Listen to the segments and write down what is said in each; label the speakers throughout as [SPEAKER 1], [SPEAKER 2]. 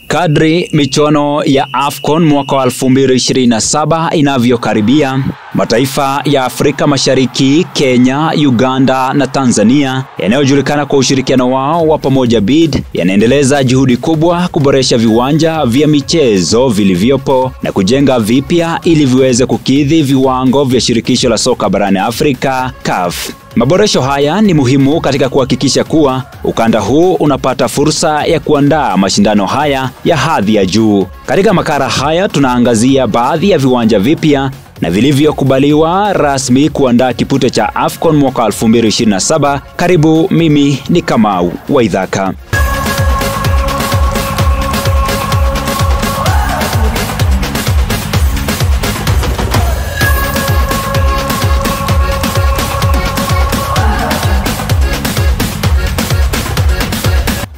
[SPEAKER 1] Kadri michuano ya AFCON mwaka wa 2027 inavyokaribia, mataifa ya Afrika Mashariki, Kenya, Uganda na Tanzania yanayojulikana kwa ushirikiano wao wa pamoja BID yanaendeleza juhudi kubwa kuboresha viwanja vya michezo vilivyopo na kujenga vipya ili viweze kukidhi viwango vya shirikisho la soka barani Afrika, CAF. Maboresho haya ni muhimu katika kuhakikisha kuwa ukanda huu unapata fursa ya kuandaa mashindano haya ya hadhi ya juu. Katika makala haya tunaangazia baadhi ya viwanja vipya na vilivyokubaliwa rasmi kuandaa kipute cha AFCON mwaka 2027. Karibu, mimi ni Kamau Waithaka.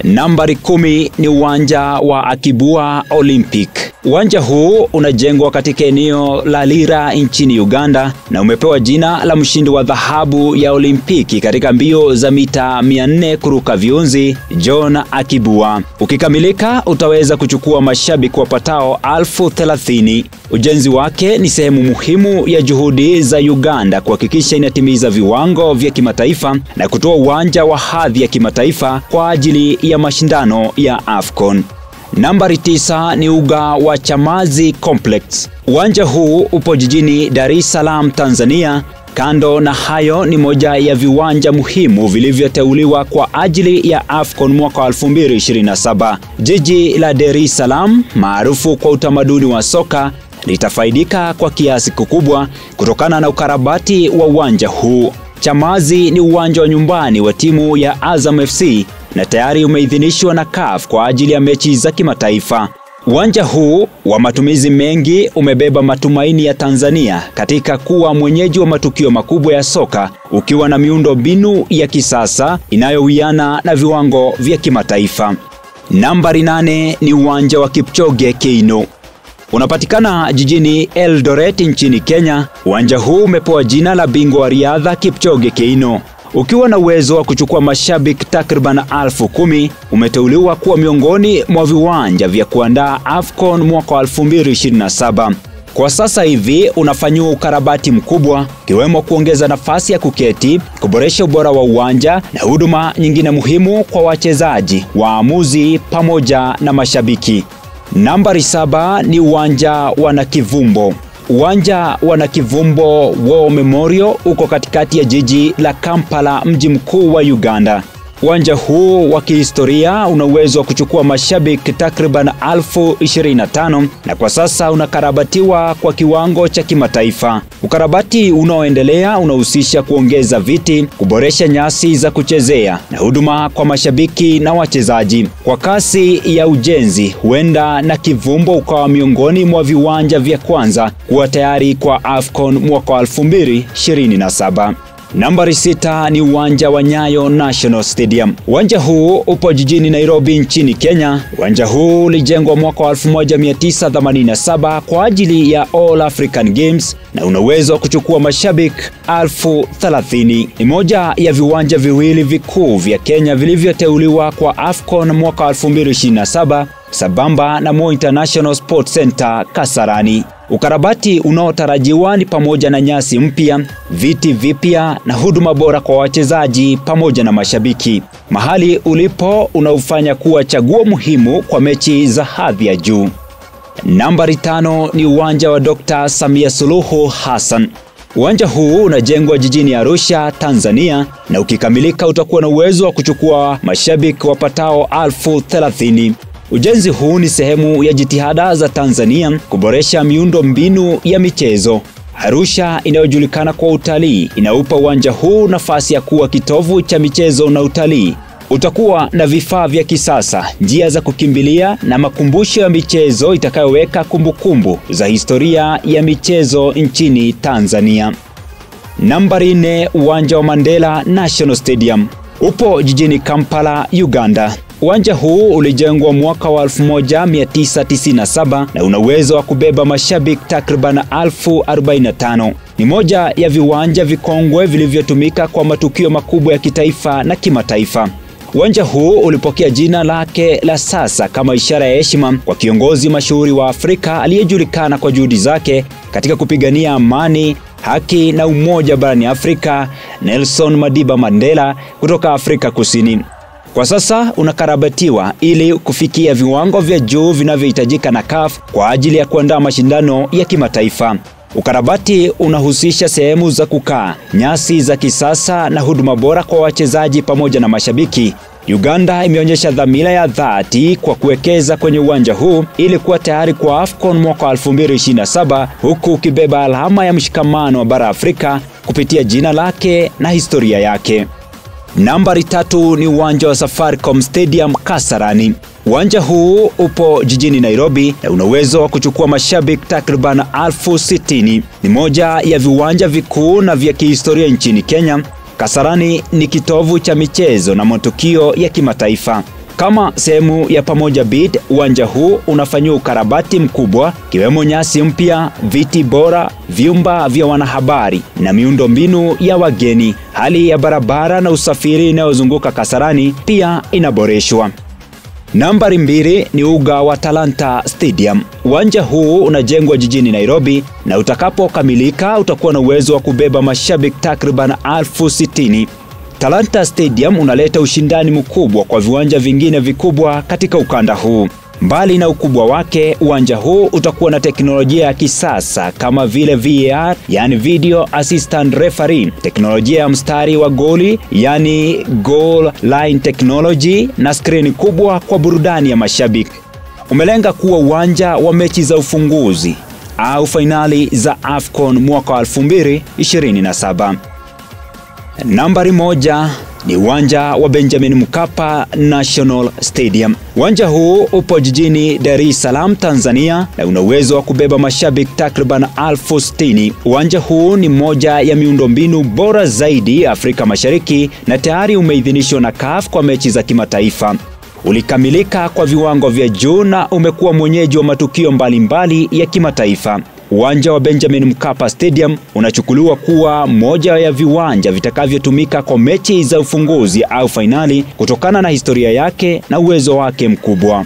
[SPEAKER 1] Nambari 10 ni uwanja wa Akibua Olympic. Uwanja huu unajengwa katika eneo la Lira nchini Uganda na umepewa jina la mshindi wa dhahabu ya Olimpiki katika mbio za mita 400 kuruka viunzi, John Akibua. Ukikamilika utaweza kuchukua mashabiki wapatao 30,000. Ujenzi wake ni sehemu muhimu ya juhudi za Uganda kuhakikisha inatimiza viwango vya kimataifa na kutoa uwanja wa hadhi ya kimataifa kwa ajili ya mashindano ya AFCON. Nambari 9 ni uga wa Chamazi Complex. Uwanja huu upo jijini Dar es Salaam, Tanzania. Kando na hayo, ni moja ya viwanja muhimu vilivyoteuliwa kwa ajili ya AFCON mwaka 2027. Jiji la Dar es Salaam, maarufu kwa utamaduni wa soka, litafaidika kwa kiasi kikubwa kutokana na ukarabati wa uwanja huu. Chamazi ni uwanja wa nyumbani wa timu ya Azam FC na tayari umeidhinishwa na CAF kwa ajili ya mechi za kimataifa. Uwanja huu wa matumizi mengi umebeba matumaini ya Tanzania katika kuwa mwenyeji wa matukio makubwa ya soka, ukiwa na miundo mbinu ya kisasa inayowiana na viwango vya kimataifa. Nambari 8 ni uwanja wa Kipchoge Keino. Unapatikana jijini Eldoret nchini Kenya. Uwanja huu umepewa jina la bingwa wa riadha Kipchoge Keino. Ukiwa na uwezo wa kuchukua mashabiki takriban 10,000, umeteuliwa kuwa miongoni mwa viwanja vya kuandaa AFCON mwaka 2027. Kwa sasa hivi unafanyiwa ukarabati mkubwa, kiwemo kuongeza nafasi ya kuketi, kuboresha ubora wa uwanja na huduma nyingine muhimu kwa wachezaji, waamuzi pamoja na mashabiki. Nambari 7 ni uwanja wa Nakivumbo. Uwanja wa Nakivumbo War Memorial uko katikati ya jiji la Kampala, mji mkuu wa Uganda. Uwanja huu wa kihistoria una uwezo wa kuchukua mashabiki takriban 25,000 na kwa sasa unakarabatiwa kwa kiwango cha kimataifa. Ukarabati unaoendelea unahusisha kuongeza viti, kuboresha nyasi za kuchezea na huduma kwa mashabiki na wachezaji. Kwa kasi ya ujenzi, huenda Nakivumbo ukawa miongoni mwa viwanja vya kwanza kuwa tayari kwa AFCON mwaka 2027. Nambari 6 ni uwanja wa Nyayo National Stadium. Uwanja huu upo jijini Nairobi nchini Kenya. Uwanja huu ulijengwa mwaka 1987 kwa ajili ya All African Games na una uwezo wa kuchukua mashabiki 30,000. Ni moja ya viwanja viwili vikuu vya Kenya vilivyoteuliwa kwa AFCON mwaka 2027 sambamba na Moi International Sports Center Kasarani. Ukarabati unaotarajiwa ni pamoja na nyasi mpya, viti vipya na huduma bora kwa wachezaji pamoja na mashabiki. Mahali ulipo unaufanya kuwa chaguo muhimu kwa mechi za hadhi ya juu. Nambari 5 ni uwanja wa Dr. Samia Suluhu Hassan. Uwanja huu unajengwa jijini Arusha, Tanzania na ukikamilika utakuwa na uwezo wa kuchukua mashabiki wapatao 30,000. Ujenzi huu ni sehemu ya jitihada za Tanzania kuboresha miundo mbinu ya michezo. Arusha inayojulikana kwa utalii inaupa uwanja huu nafasi ya kuwa kitovu cha michezo na utalii. Utakuwa na vifaa vya kisasa, njia za kukimbilia na makumbusho ya michezo itakayoweka kumbukumbu za historia ya michezo nchini Tanzania. Nambari 4, uwanja wa Mandela National Stadium. Upo jijini Kampala, Uganda. Uwanja huu ulijengwa mwaka wa 1997 na una uwezo wa kubeba mashabiki takriban 45,000. Ni moja ya viwanja vikongwe vilivyotumika kwa matukio makubwa ya kitaifa na kimataifa. Uwanja huu ulipokea jina lake la sasa kama ishara ya heshima kwa kiongozi mashuhuri wa Afrika aliyejulikana kwa juhudi zake katika kupigania amani, haki na umoja barani Afrika, Nelson Madiba Mandela kutoka Afrika Kusini. Kwa sasa unakarabatiwa ili kufikia viwango vya juu vinavyohitajika na CAF kwa ajili ya kuandaa mashindano ya kimataifa. Ukarabati unahusisha sehemu za kukaa, nyasi za kisasa na huduma bora kwa wachezaji pamoja na mashabiki. Uganda imeonyesha dhamira ya dhati kwa kuwekeza kwenye uwanja huu ili kuwa tayari kwa AFCON mwaka 2027, huku ukibeba alama ya mshikamano wa bara Afrika kupitia jina lake na historia yake. Nambari 3 ni uwanja wa Safaricom Stadium Kasarani. Uwanja huu upo jijini Nairobi na una uwezo wa kuchukua mashabiki takriban 60,000. Ni moja ya viwanja vikuu na vya kihistoria nchini Kenya. Kasarani ni kitovu cha michezo na matukio ya kimataifa. Kama sehemu ya Pamoja Bid, uwanja huu unafanyiwa ukarabati mkubwa, kiwemo nyasi mpya, viti bora, vyumba vya wanahabari na miundombinu ya wageni. Hali ya barabara na usafiri inayozunguka Kasarani pia inaboreshwa. Nambari 2 ni uga wa Talanta Stadium. Uwanja huu unajengwa jijini Nairobi na utakapokamilika utakuwa na uwezo wa kubeba mashabiki takriban 60,000. Talanta Stadium unaleta ushindani mkubwa kwa viwanja vingine vikubwa katika ukanda huu. Mbali na ukubwa wake, uwanja huu utakuwa na teknolojia ya kisasa kama vile VAR, yani Video Assistant Referee, teknolojia ya mstari wa goli, yani Goal Line Technology, na skrini kubwa kwa burudani ya mashabiki. Umelenga kuwa uwanja wa mechi za ufunguzi au finali za AFCON mwaka 2027. Nambari 1 ni uwanja wa Benjamin Mkapa National Stadium. Uwanja huu upo jijini Dar es Salaam, Tanzania, na una uwezo wa kubeba mashabiki takriban 60,000. Uwanja huu ni moja ya miundombinu bora zaidi Afrika Mashariki na tayari umeidhinishwa na CAF kwa mechi za kimataifa. Ulikamilika kwa viwango vya juu na umekuwa mwenyeji wa matukio mbalimbali ya kimataifa. Uwanja wa Benjamin Mkapa Stadium unachukuliwa kuwa moja ya viwanja vitakavyotumika kwa mechi za ufunguzi au finali kutokana na historia yake na uwezo wake mkubwa.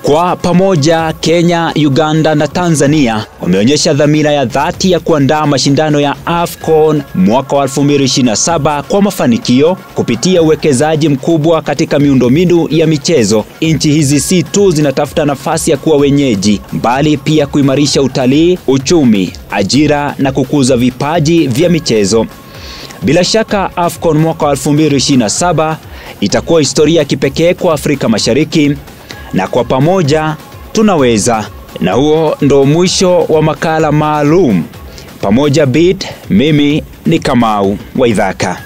[SPEAKER 1] Kwa pamoja, Kenya, Uganda na Tanzania wameonyesha dhamira ya dhati ya kuandaa mashindano ya AFCON mwaka 2027 kwa mafanikio kupitia uwekezaji mkubwa katika miundombinu ya michezo. Nchi hizi si tu zinatafuta nafasi ya kuwa wenyeji, bali pia kuimarisha utalii, uchumi, ajira na kukuza vipaji vya michezo. Bila shaka AFCON mwaka 2027 itakuwa historia kipekee kwa Afrika Mashariki, na kwa pamoja tunaweza. Na huo ndo mwisho wa makala maalum Pamoja Bid. Mimi ni Kamau Waithaka.